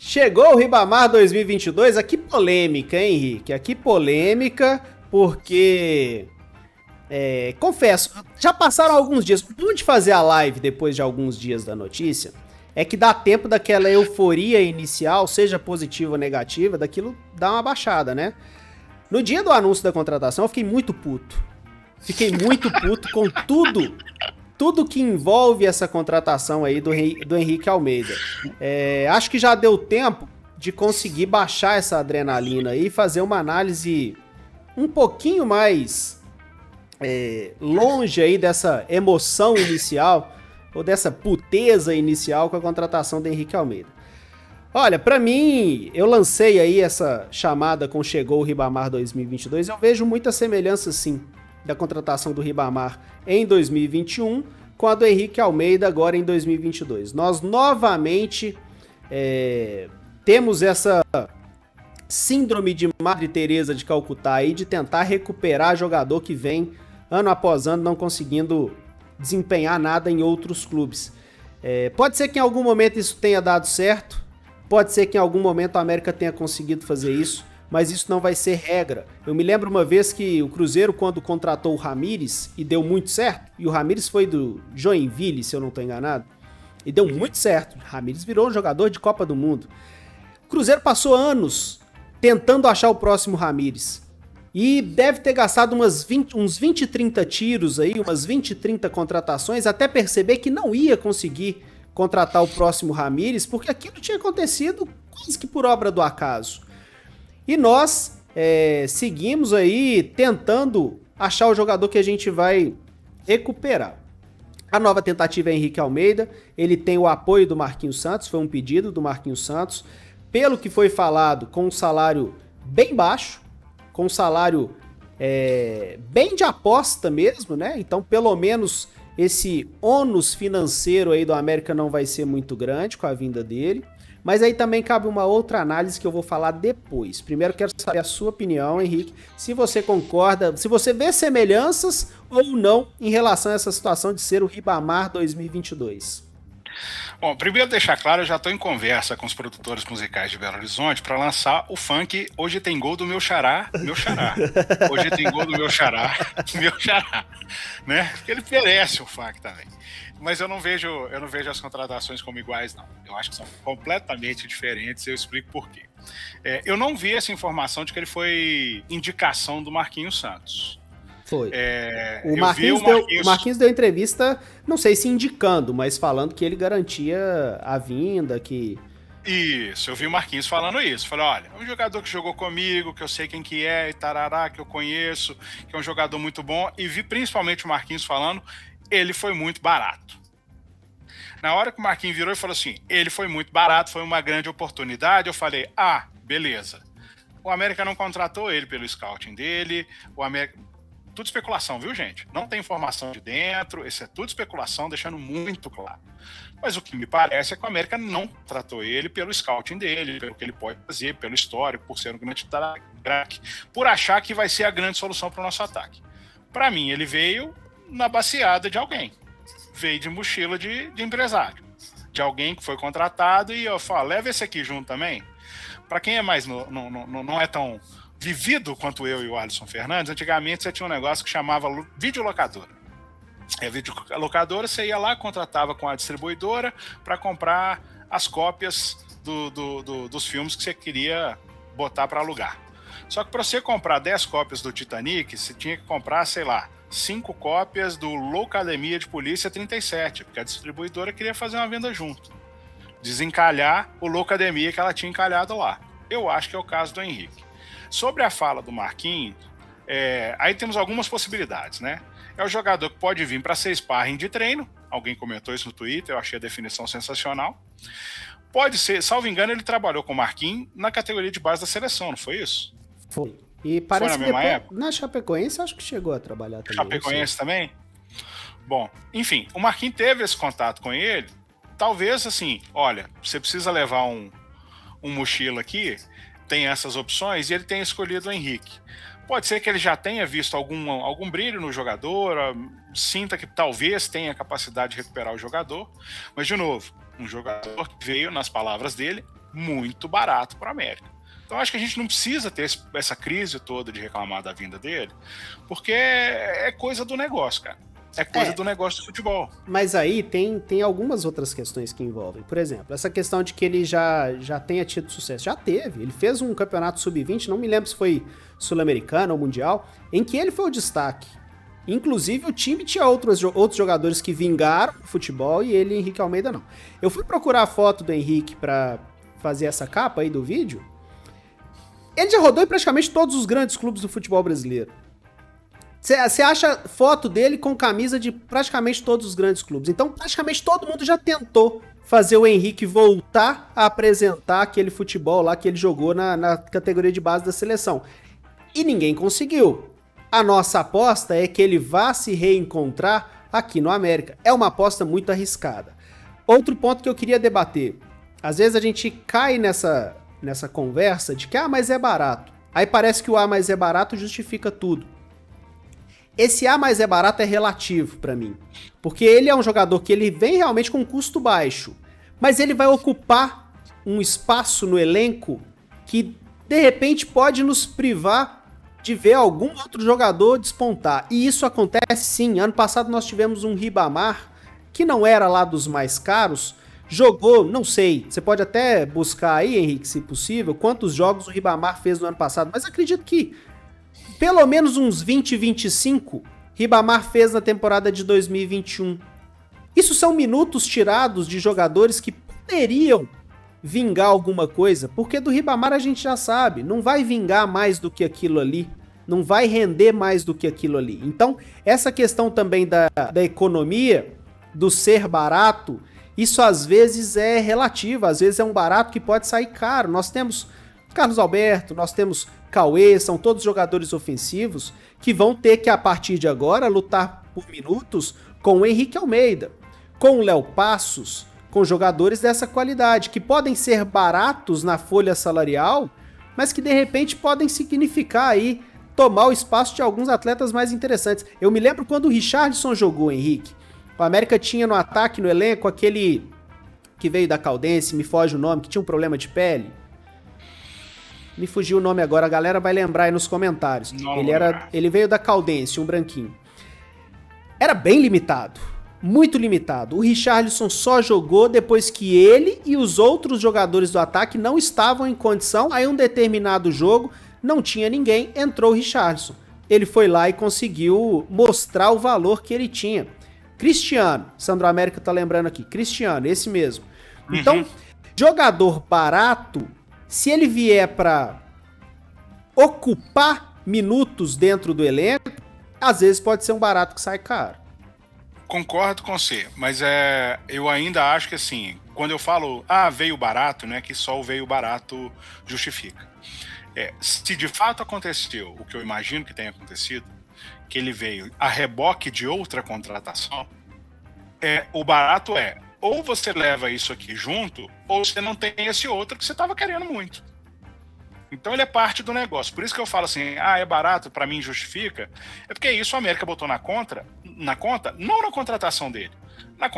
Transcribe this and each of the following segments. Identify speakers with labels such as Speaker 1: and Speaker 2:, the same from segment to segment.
Speaker 1: Chegou o Ribamar 2022, aqui polêmica, hein, Henrique? Aqui polêmica, porque, confesso, já passaram alguns dias. O bom de fazer a live depois de alguns dias da notícia é que dá tempo daquela euforia inicial, seja positiva ou negativa, daquilo dar uma baixada, né? No dia do anúncio da contratação, eu fiquei muito puto. Fiquei muito puto com tudo que envolve essa contratação aí do Henrique Almeida. Acho que já deu tempo de conseguir baixar essa adrenalina aí e fazer uma análise um pouquinho mais longe aí dessa emoção inicial ou dessa puteza inicial com a contratação do Henrique Almeida. Olha, pra mim, eu lancei aí essa chamada com Chegou o Ribamar 2022, eu vejo muita semelhança sim da contratação do Ribamar em 2021 com a do Henrique Almeida agora em 2022. Nós novamente temos essa síndrome de Madre Teresa de Calcutá aí de tentar recuperar jogador que vem ano após ano não conseguindo desempenhar nada em outros clubes. Pode ser que em algum momento isso tenha dado certo, pode ser que em algum momento a América tenha conseguido fazer isso, mas isso não vai ser regra. Eu me lembro uma vez que o Cruzeiro, quando contratou o Ramires, e deu muito certo, e o Ramires foi do Joinville, se eu não estou enganado, e deu muito certo. O Ramires virou um jogador de Copa do Mundo. O Cruzeiro passou anos tentando achar o próximo Ramires, e deve ter gastado uns 20, 30 tiros aí, umas 20, 30 contratações, até perceber que não ia conseguir contratar o próximo Ramires, porque aquilo tinha acontecido quase que por obra do acaso. E nós seguimos aí tentando achar o jogador que a gente vai recuperar. A nova tentativa é Henrique Almeida, ele tem o apoio do Marquinhos Santos, foi um pedido do Marquinhos Santos, pelo que foi falado, com um salário bem baixo, com um salário bem de aposta mesmo, né? Então, pelo menos esse ônus financeiro aí do América não vai ser muito grande com a vinda dele. Mas aí também cabe uma outra análise que eu vou falar depois. Primeiro quero saber a sua opinião, Henrique, se você concorda, se você vê semelhanças ou não em relação a essa situação de ser o Ribamar 2022.
Speaker 2: Bom, primeiro deixar claro, eu já estou em conversa com os produtores musicais de Belo Horizonte para lançar o funk Hoje Tem Gol do Meu Xará, Meu Xará. Hoje tem gol do Meu Xará, Meu Xará. Né? Porque ele merece o funk também. Mas eu não vejo as contratações como iguais, não. Eu acho que são completamente diferentes e eu explico por quê. Eu não vi essa informação de que ele foi indicação do Marquinhos Santos.
Speaker 1: Foi. O Marquinhos deu entrevista, não sei se indicando, mas falando que ele garantia a vinda, que...
Speaker 2: Isso, eu vi o Marquinhos falando isso. Falei, olha, é um jogador que jogou comigo, que eu sei quem que é, e tarará, que eu conheço, que é um jogador muito bom. E vi principalmente o Marquinhos falando, ele foi muito barato. Na hora que o Marquinhos virou e falou assim, ele foi muito barato, foi uma grande oportunidade, eu falei, beleza. O América não contratou ele pelo scouting dele, o América... Tudo especulação, viu, gente? Não tem informação de dentro, isso é tudo especulação, deixando muito claro. Mas o que me parece é que o América não tratou ele pelo scouting dele, pelo que ele pode fazer, pelo histórico, por ser um grande craque, por achar que vai ser a grande solução para o nosso ataque. Para mim, ele veio na baseada de alguém. Veio de mochila de empresário. De alguém que foi contratado e eu falo, leva esse aqui junto também. Para quem é mais não é tão vivido quanto eu e o Alisson Fernandes, antigamente você tinha um negócio que chamava videolocadora. Videolocadora, você ia lá, contratava com a distribuidora para comprar as cópias dos filmes que você queria botar para alugar. Só que para você comprar 10 cópias do Titanic, você tinha que comprar, 5 cópias do Loucademia de Polícia 37, porque a distribuidora queria fazer uma venda junto. Desencalhar o Loucademia que ela tinha encalhado lá. Eu acho que é o caso do Henrique. Sobre a fala do Marquinhos, aí temos algumas possibilidades, né? É o jogador que pode vir para ser sparring de treino, alguém comentou isso no Twitter, eu achei a definição sensacional. Pode ser, salvo engano, ele trabalhou com o Marquinhos na categoria de base da seleção, não foi isso?
Speaker 1: Foi. E parece
Speaker 2: foi na
Speaker 1: que
Speaker 2: mesma época?
Speaker 1: Na Chapecoense acho que chegou a trabalhar também.
Speaker 2: Chapecoense também? Bom, enfim, o Marquinhos teve esse contato com ele, talvez assim, olha, você precisa levar um mochila aqui, tem essas opções, e ele tem escolhido o Henrique. Pode ser que ele já tenha visto algum brilho no jogador, sinta que talvez tenha capacidade de recuperar o jogador, mas, de novo, um jogador que veio, nas palavras dele, muito barato para o América. Então acho que a gente não precisa ter essa crise toda de reclamar da vinda dele, porque é coisa do negócio, cara. É coisa do negócio do futebol.
Speaker 1: Mas aí tem algumas outras questões que envolvem. Por exemplo, essa questão de que ele já tenha tido sucesso. Já teve. Ele fez um campeonato sub-20, não me lembro se foi sul-americano ou mundial, em que ele foi o destaque. Inclusive, o time tinha outros jogadores que vingaram o futebol e ele, Henrique Almeida, não. Eu fui procurar a foto do Henrique pra fazer essa capa aí do vídeo. Ele já rodou em praticamente todos os grandes clubes do futebol brasileiro. Você acha foto dele com camisa de praticamente todos os grandes clubes. Então, praticamente todo mundo já tentou fazer o Henrique voltar a apresentar aquele futebol lá que ele jogou na categoria de base da seleção. E ninguém conseguiu. A nossa aposta é que ele vá se reencontrar aqui no América. É uma aposta muito arriscada. Outro ponto que eu queria debater. Às vezes a gente cai nessa conversa de que, mas é barato. Aí parece que o mas é barato justifica tudo. Esse mas é barato é relativo pra mim. Porque ele é um jogador que ele vem realmente com um custo baixo. Mas ele vai ocupar um espaço no elenco que, de repente, pode nos privar de ver algum outro jogador despontar. E isso acontece sim. Ano passado nós tivemos um Ribamar, que não era lá dos mais caros, jogou, não sei, você pode até buscar aí, Henrique, se possível, quantos jogos o Ribamar fez no ano passado, mas acredito que pelo menos uns 20, 25 Ribamar fez na temporada de 2021. Isso são minutos tirados de jogadores que poderiam vingar alguma coisa, porque do Ribamar a gente já sabe, não vai vingar mais do que aquilo ali, não vai render mais do que aquilo ali. Então, essa questão também da economia, do ser barato, isso às vezes é relativo, às vezes é um barato que pode sair caro. Nós temos Carlos Alberto, nós temos Cauê, são todos jogadores ofensivos que vão ter que, a partir de agora, lutar por minutos com o Henrique Almeida, com o Léo Passos, com jogadores dessa qualidade, que podem ser baratos na folha salarial, mas que de repente podem significar aí tomar o espaço de alguns atletas mais interessantes. Eu me lembro quando o Richarlison jogou, Henrique. O América tinha no ataque, no elenco, aquele que veio da Caldense, me foge o nome, que tinha um problema de pele. Me fugiu o nome agora, a galera vai lembrar aí nos comentários. Ele veio da Caldense, um branquinho. Era bem limitado, muito limitado. O Richarlison só jogou depois que ele e os outros jogadores do ataque não estavam em condição. Aí um determinado jogo, não tinha ninguém, entrou o Richarlison. Ele foi lá e conseguiu mostrar o valor que ele tinha. Cristiano, Sandro América tá lembrando aqui, Cristiano, esse mesmo. Então, jogador barato, se ele vier para ocupar minutos dentro do elenco, às vezes pode ser um barato que sai caro.
Speaker 2: Concordo com você, mas eu ainda acho que assim, quando eu falo, veio barato, não é que só o veio barato justifica. Se de fato aconteceu o que eu imagino que tenha acontecido, que ele veio a reboque de outra contratação, o barato ou você leva isso aqui junto, ou você não tem esse outro que você estava querendo muito. Então ele é parte do negócio. Por isso que eu falo assim, é barato, para mim justifica. É porque isso a América botou na conta, não na contratação dele, na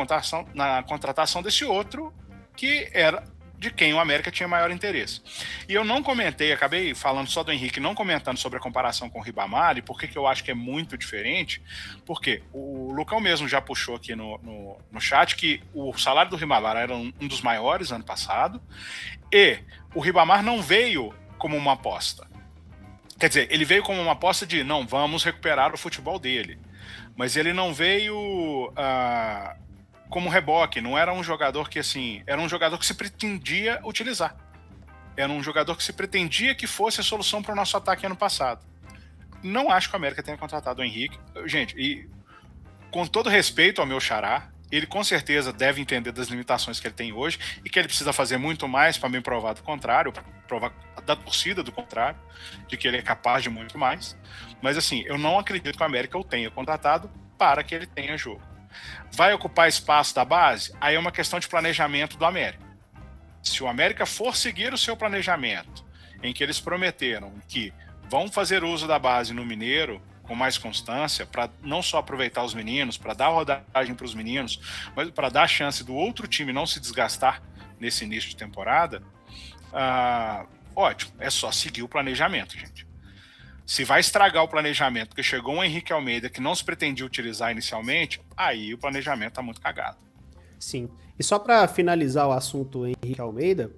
Speaker 2: contratação desse outro que era de quem o América tinha maior interesse. E eu não comentei, acabei falando só do Henrique, não comentando sobre a comparação com o Ribamar, e por que eu acho que é muito diferente, porque o Lucão mesmo já puxou aqui no chat que o salário do Ribamar era um dos maiores ano passado, e o Ribamar não veio como uma aposta. Quer dizer, ele veio como uma aposta de, não, vamos recuperar o futebol dele. Mas ele não veio como reboque, não era um jogador que, assim, era um jogador que se pretendia utilizar. Era um jogador que se pretendia que fosse a solução para o nosso ataque ano passado. Não acho que o América tenha contratado o Henrique. Gente, e com todo respeito ao meu xará, ele com certeza deve entender das limitações que ele tem hoje e que ele precisa fazer muito mais para me provar do contrário, para provar da torcida do contrário, de que ele é capaz de muito mais. Mas assim, eu não acredito que o América o tenha contratado para que ele tenha jogo. Vai ocupar espaço da base? Aí é uma questão de planejamento do América. Se o América for seguir o seu planejamento, em que eles prometeram que vão fazer uso da base no Mineiro com mais constância, para não só aproveitar os meninos, para dar rodagem para os meninos, mas para dar a chance do outro time não se desgastar nesse início de temporada, ótimo, é só seguir o planejamento, gente. Se vai estragar o planejamento, porque chegou um Henrique Almeida que não se pretendia utilizar inicialmente, aí o planejamento tá muito cagado.
Speaker 1: Sim. E só para finalizar o assunto Henrique Almeida,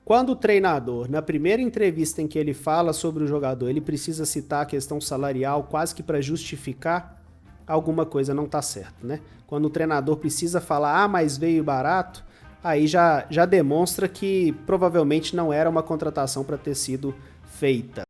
Speaker 1: quando o treinador, na primeira entrevista em que ele fala sobre o jogador, ele precisa citar a questão salarial quase que para justificar, alguma coisa não tá certo, né? Quando o treinador precisa falar, mas veio barato, aí já demonstra que provavelmente não era uma contratação para ter sido feita.